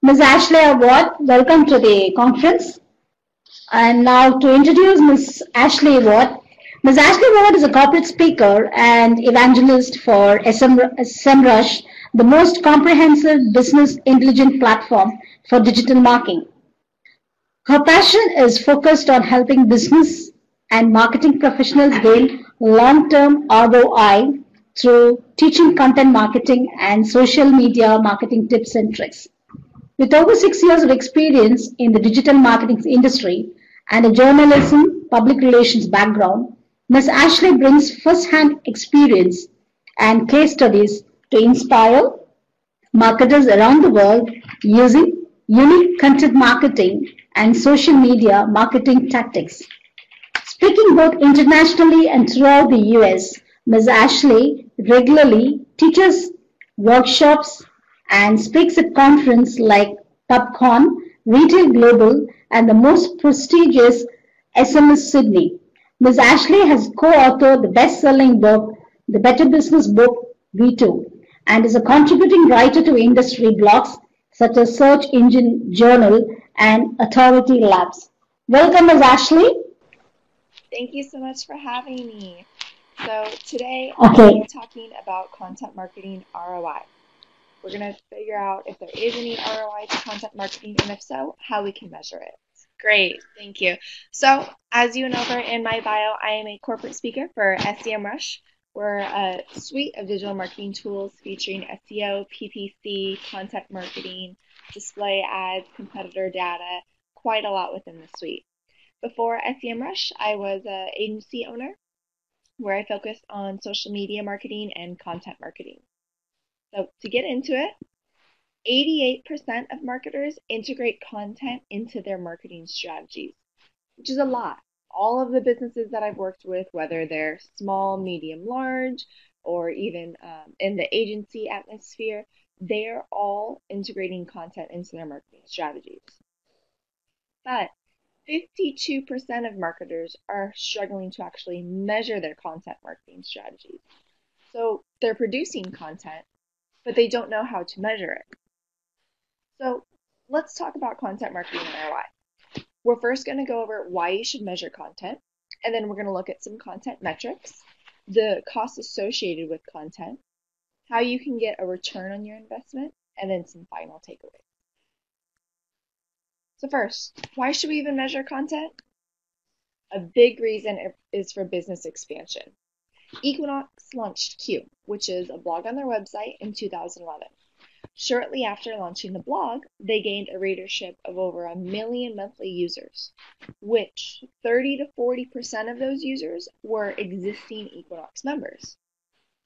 Ms. Ashley Award, welcome to the conference. And now to introduce Ms. Ashley Award. Ms. Ashley Award is a corporate speaker and evangelist for SEMrush, the most comprehensive business intelligence platform for digital marketing. Her passion is focused on helping business and marketing professionals gain long-term ROI through teaching content marketing and social media marketing tips and tricks. With over 6 years of experience in the digital marketing industry and a journalism public relations background, Ms. Ashley brings first-hand experience and case studies to inspire marketers around the world using unique content marketing and social media marketing tactics. Speaking both internationally and throughout the US, Ms. Ashley regularly teaches workshops and speaks at conferences like PubCon, Retail Global, and the most prestigious SMS Sydney. Ms. Ashley has co-authored the best-selling book, The Better Business Book V2, and is a contributing writer to industry blogs such as Search Engine Journal and Authority Labs. Welcome, Ms. Ashley. Thank you so much for having me. So today I'm going to be talking about content marketing ROI. We're going to figure out if there is any ROI to content marketing, and if so, how we can measure it. Great, thank you. So as you know in my bio, I am a corporate speaker for SEMrush. We're a suite of digital marketing tools featuring SEO, PPC, content marketing, display ads, competitor data, quite a lot within the suite. Before SEMrush, I was an agency owner where I focused on social media marketing and content marketing. So to get into it, 88% of marketers integrate content into their marketing strategies, which is a lot. All of the businesses that I've worked with, whether they're small, medium, large, or even in the agency atmosphere, they're all integrating content into their marketing strategies. But 52% of marketers are struggling to actually measure their content marketing strategies. So they're producing content, but they don't know how to measure it. So let's talk about content marketing and ROI. We're first going to go over why you should measure content, and then we're going to look at some content metrics, the costs associated with content, how you can get a return on your investment, and then some final takeaways. So first, why should we even measure content? A big reason is for business expansion. Equinox launched Q, which is a blog on their website, in 2011. Shortly after launching the blog, they gained a readership of over 1 million monthly users, which 30 to 40% of those users were existing Equinox members.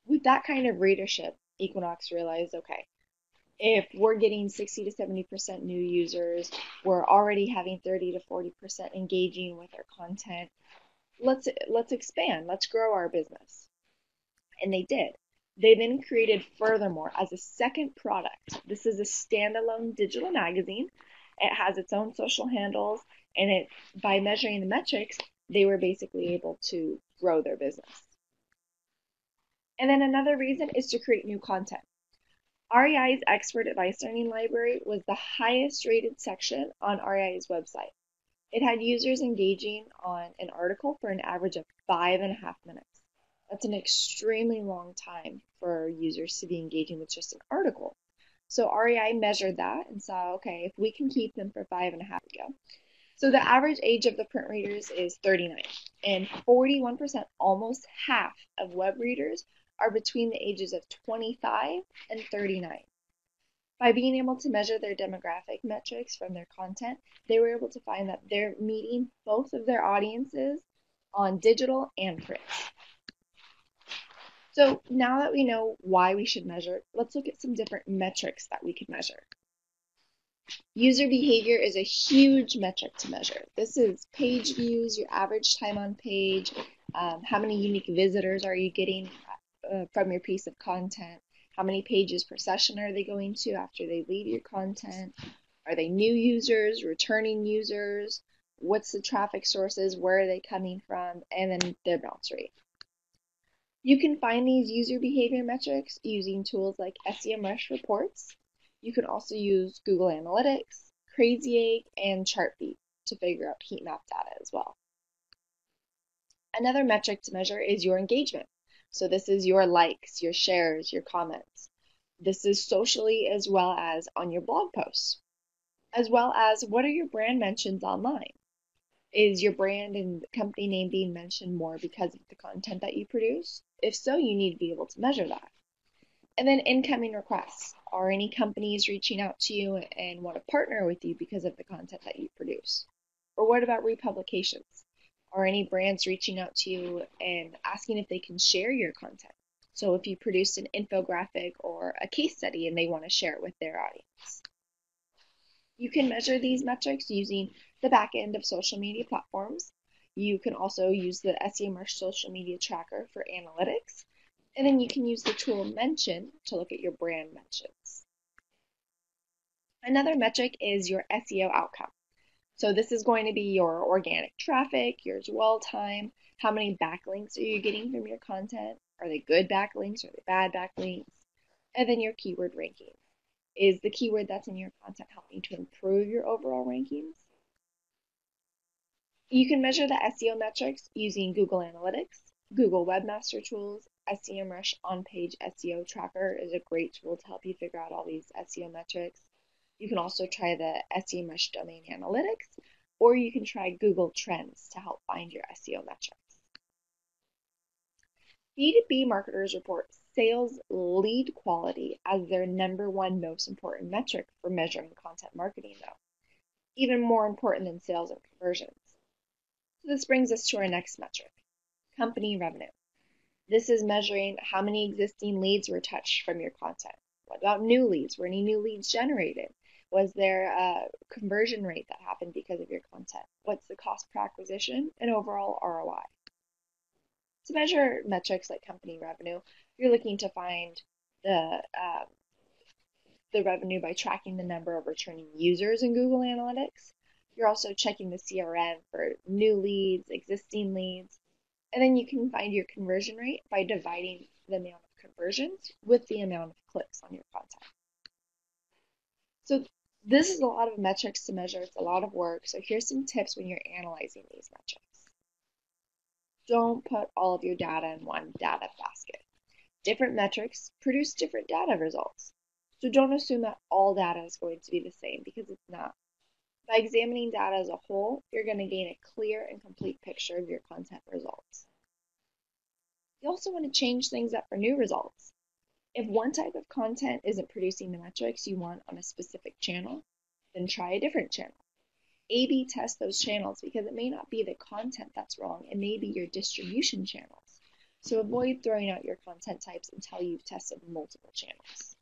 With that kind of readership, Equinox realized, okay, if we're getting 60 to 70% new users, we're already having 30 to 40% engaging with our content, let's expand, let's grow our business. And they did. They then created Furthermore as a second product. This is a standalone digital magazine. It has its own social handles, and by measuring the metrics, they were basically able to grow their business. And then another reason is to create new content. REI's Expert Advice Learning Library was the highest rated section on REI's website. It had users engaging on an article for an average of 5.5 minutes. That's an extremely long time for users to be engaging with just an article. So REI measured that and saw, okay, if we can keep them for 5.5 ago. So the average age of the print readers is 39, and 41%, almost half of web readers, are between the ages of 25 and 39. By being able to measure their demographic metrics from their content, they were able to find that they're meeting both of their audiences on digital and print. So now that we know why we should measure, let's look at some different metrics that we could measure. User behavior is a huge metric to measure. This is page views, your average time on page, how many unique visitors are you getting from your piece of content, how many pages per session are they going to after they leave your content, are they new users, returning users, what's the traffic sources, where are they coming from, and then their bounce rate. You can find these user behavior metrics using tools like SEMrush Reports. You can also use Google Analytics, Crazy Egg, and Chartbeat to figure out heat map data as well. Another metric to measure is your engagement. So this is your likes, your shares, your comments. This is socially as well as on your blog posts, as well as what are your brand mentions online? Is your brand and company name being mentioned more because of the content that you produce? If so, you need to be able to measure that. And then incoming requests. Are any companies reaching out to you and want to partner with you because of the content that you produce? Or what about republications? Are any brands reaching out to you and asking if they can share your content? So if you produce an infographic or a case study and they want to share it with their audience. You can measure these metrics using the back end of social media platforms. You can also use the SEMrush social media tracker for analytics. And then you can use the tool Mention to look at your brand mentions. Another metric is your SEO outcome. So this is going to be your organic traffic, your dwell time, how many backlinks are you getting from your content? Are they good backlinks? Are they bad backlinks? And then your keyword ranking. Is the keyword that's in your content helping to improve your overall rankings? You can measure the SEO metrics using Google Analytics, Google Webmaster Tools, SEMrush on-page SEO tracker is a great tool to help you figure out all these SEO metrics. You can also try the SEMrush Domain Analytics, or you can try Google Trends to help find your SEO metrics. B2B marketers report sales lead quality as their #1 most important metric for measuring content marketing, though, even more important than sales and conversions. So this brings us to our next metric, company revenue. This is measuring how many existing leads were touched from your content. What about new leads? Were any new leads generated? Was there a conversion rate that happened because of your content? What's the cost per acquisition and overall ROI? To measure metrics like company revenue, you're looking to find the revenue by tracking the number of returning users in Google Analytics. You're also checking the CRM for new leads, existing leads, and then you can find your conversion rate by dividing the amount of conversions with the amount of clicks on your content. So this is a lot of metrics to measure. It's a lot of work. So here's some tips when you're analyzing these metrics. Don't put all of your data in one data basket. Different metrics produce different data results. So don't assume that all data is going to be the same because it's not. By examining data as a whole, you're going to gain a clear and complete picture of your content results. You also want to change things up for new results. If one type of content isn't producing the metrics you want on a specific channel, then try a different channel. A/B test those channels because it may not be the content that's wrong, it may be your distribution channels. So avoid throwing out your content types until you've tested multiple channels.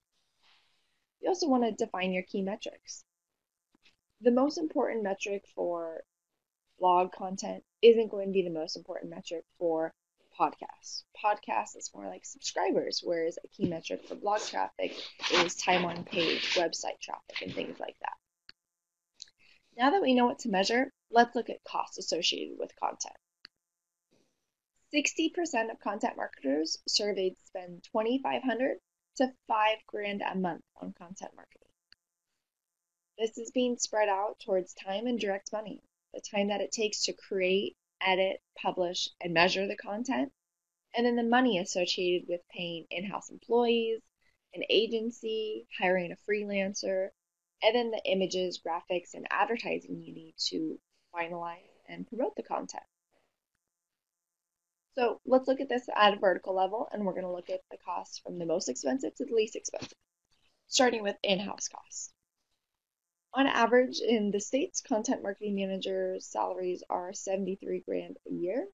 You also want to define your key metrics. The most important metric for blog content isn't going to be the most important metric for podcasts. Podcasts is more like subscribers, whereas a key metric for blog traffic is time on page, website traffic, and things like that. Now that we know what to measure, let's look at costs associated with content. 60% of content marketers surveyed spend $2,500 to $5,000 a month on content marketing. This is being spread out towards time and direct money, the time that it takes to create, edit, publish, and measure the content, and then the money associated with paying in-house employees, an agency, hiring a freelancer, and then the images, graphics, and advertising you need to finalize and promote the content. So let's look at this at a vertical level, and we're going to look at the costs from the most expensive to the least expensive, starting with in-house costs. On average, in the States, content marketing managers' salaries are $73,000 a year.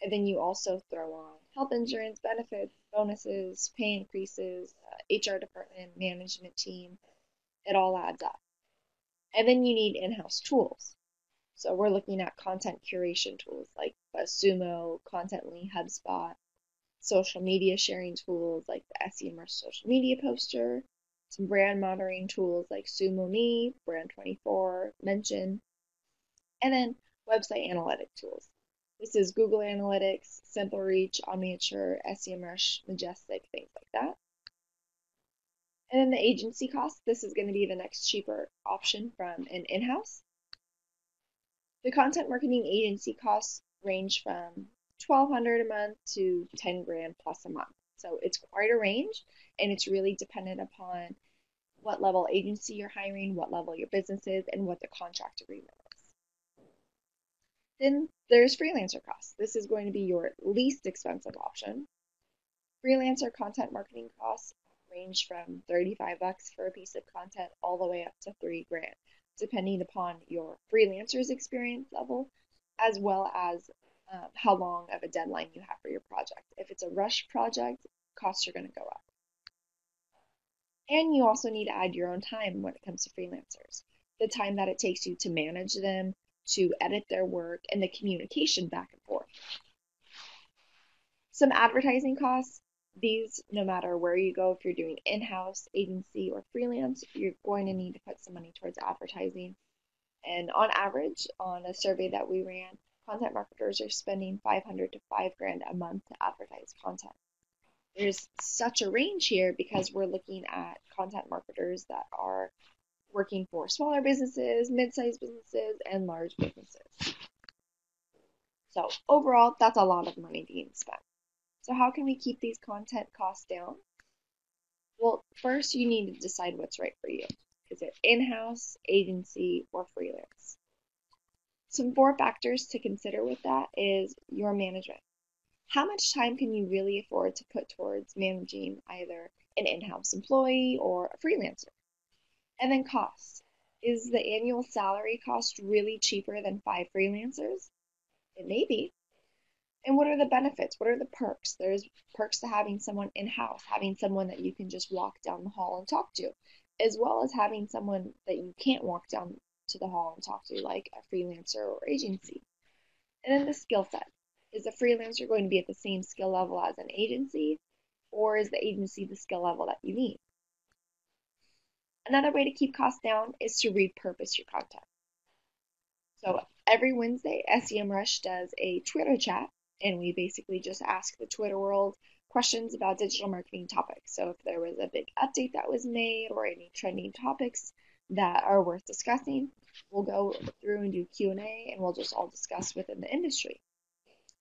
And then you also throw on health insurance, benefits, bonuses, pay increases, HR department, management team. It all adds up. And then you need in-house tools. So we're looking at content curation tools like BuzzSumo, Contently, HubSpot, social media sharing tools like the SEMrush social media poster, some brand monitoring tools like SumoMe, Brand24, Mention, and then website analytic tools. This is Google Analytics, SimpleReach, Omniture, SEMrush, Majestic, things like that. And then the agency cost, this is going to be the next cheaper option from an in-house. The content marketing agency costs range from $1,200 a month to 10 grand plus a month. So it's quite a range, and it's really dependent upon what level agency you're hiring, what level your business is, and what the contract agreement is. Then there's freelancer costs. This is going to be your least expensive option. Freelancer content marketing costs range from $35 for a piece of content all the way up to 3 grand, depending upon your freelancer's experience level, as well as how long of a deadline you have for your project. If it's a rush project, costs are going to go up. And you also need to add your own time when it comes to freelancers. The time that it takes you to manage them, to edit their work, and the communication back and forth. Some advertising costs. These, no matter where you go, if you're doing in-house, agency, or freelance, you're going to need to put some money towards advertising. And on average, on a survey that we ran, content marketers are spending $500 to $5 grand a month to advertise content. There's such a range here because we're looking at content marketers that are working for smaller businesses, mid-sized businesses, and large businesses. So overall, that's a lot of money being spent. So how can we keep these content costs down? Well, first you need to decide what's right for you. Is it in-house, agency, or freelance? Some 4 factors to consider with that is your management. How much time can you really afford to put towards managing either an in-house employee or a freelancer? And then costs. Is the annual salary cost really cheaper than 5 freelancers? It may be. And what are the benefits? What are the perks? There's perks to having someone in-house, having someone that you can just walk down the hall and talk to, as well as having someone that you can't walk down to the hall and talk to, like a freelancer or agency. And then the skill set. Is the freelancer going to be at the same skill level as an agency, or is the agency the skill level that you need? Another way to keep costs down is to repurpose your content. So every Wednesday, SEMrush does a Twitter chat, and we basically just ask the Twitter world questions about digital marketing topics. So if there was a big update that was made or any trending topics that are worth discussing, we'll go through and do Q&A, and we'll just all discuss within the industry.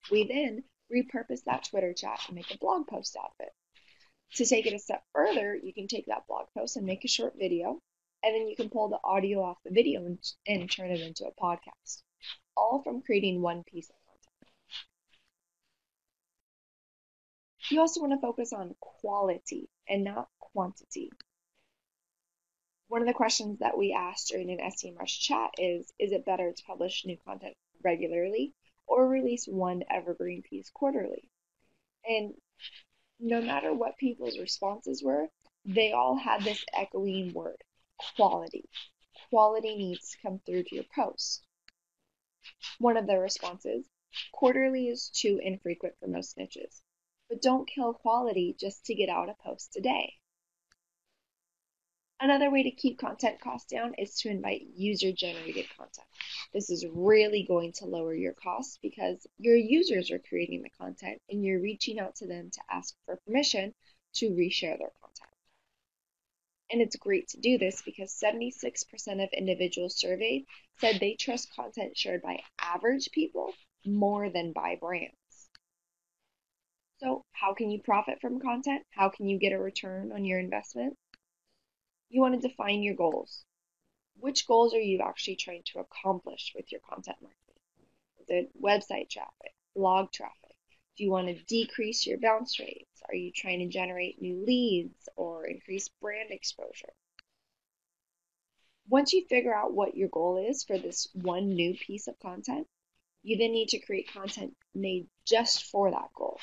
We then repurpose that Twitter chat and make a blog post out of it. To take it a step further, you can take that blog post and make a short video, and then you can pull the audio off the video and turn it into a podcast, all from creating one piece of content. You also want to focus on quality and not quantity. One of the questions that we asked during an SEMrush chat is it better to publish new content regularly or release one evergreen piece quarterly? And no matter what people's responses were, they all had this echoing word, quality. Quality needs to come through to your post. One of the responses, quarterly is too infrequent for most niches, but don't kill quality just to get out a post a day. Another way to keep content costs down is to invite user-generated content. This is really going to lower your costs because your users are creating the content and you're reaching out to them to ask for permission to reshare their content. And it's great to do this because 76% of individuals surveyed said they trust content shared by average people more than by brands. So how can you profit from content? How can you get a return on your investment? You want to define your goals. Which goals are you actually trying to accomplish with your content marketing? Is it website traffic, blog traffic? Do you want to decrease your bounce rates? Are you trying to generate new leads or increase brand exposure? Once you figure out what your goal is for this one new piece of content, you then need to create content made just for that goal.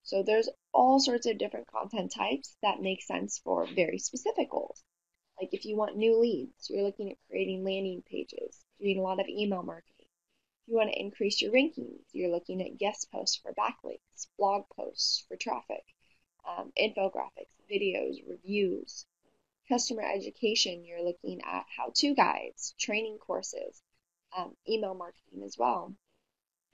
So there's all sorts of different content types that make sense for very specific goals. Like if you want new leads, you're looking at creating landing pages, doing a lot of email marketing. If you want to increase your rankings, you're looking at guest posts for backlinks, blog posts for traffic, infographics, videos, reviews. Customer education, you're looking at how-to guides, training courses, email marketing as well.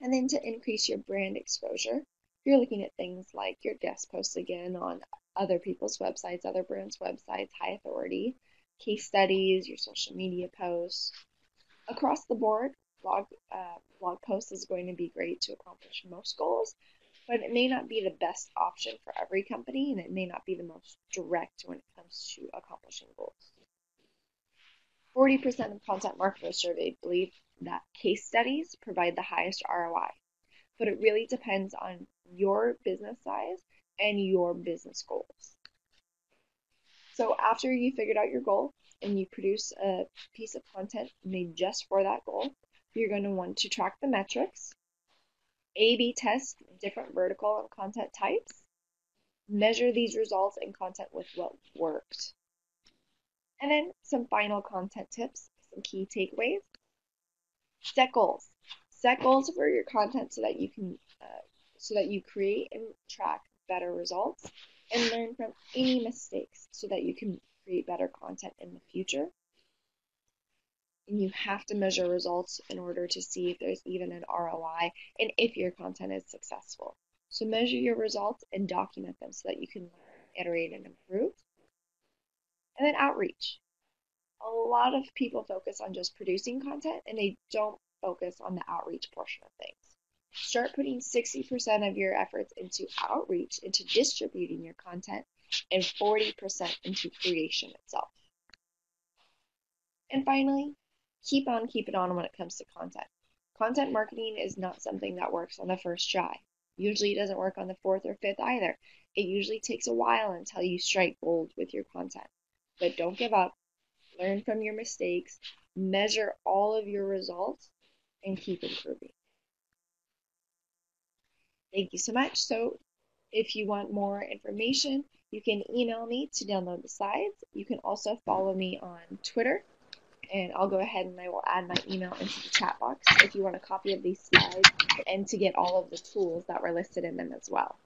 And then to increase your brand exposure, you're looking at things like your guest posts again on other people's websites, other brands' websites, high authority, case studies, your social media posts. Across the board, blog posts is going to be great to accomplish most goals, but it may not be the best option for every company, and it may not be the most direct when it comes to accomplishing goals. 40% of content marketers surveyed believe that case studies provide the highest ROI, but it really depends on your business size and your business goals. So after you figured out your goal and you produce a piece of content made just for that goal, you're going to want to track the metrics, A/B test different vertical and content types, measure these results and content with what worked. And then some final content tips, some key takeaways. Set goals. Set goals for your content so that you create and track better results and learn from any mistakes so that you can create better content in the future. And you have to measure results in order to see if there's even an ROI and if your content is successful. So measure your results and document them so that you can learn, iterate, and improve. And then outreach. A lot of people focus on just producing content and they don't focus on the outreach portion of things. Start putting 60% of your efforts into outreach, into distributing your content, and 40% into creation itself. And finally, keep on keeping on when it comes to content. Content marketing is not something that works on the first try. Usually it doesn't work on the fourth or fifth either. It usually takes a while until you strike gold with your content. But don't give up. Learn from your mistakes, measure all of your results, and keep improving. Thank you so much. So if you want more information, you can email me to download the slides. You can also follow me on Twitter, and I'll go ahead and I will add my email into the chat box if you want a copy of these slides and to get all of the tools that were listed in them as well.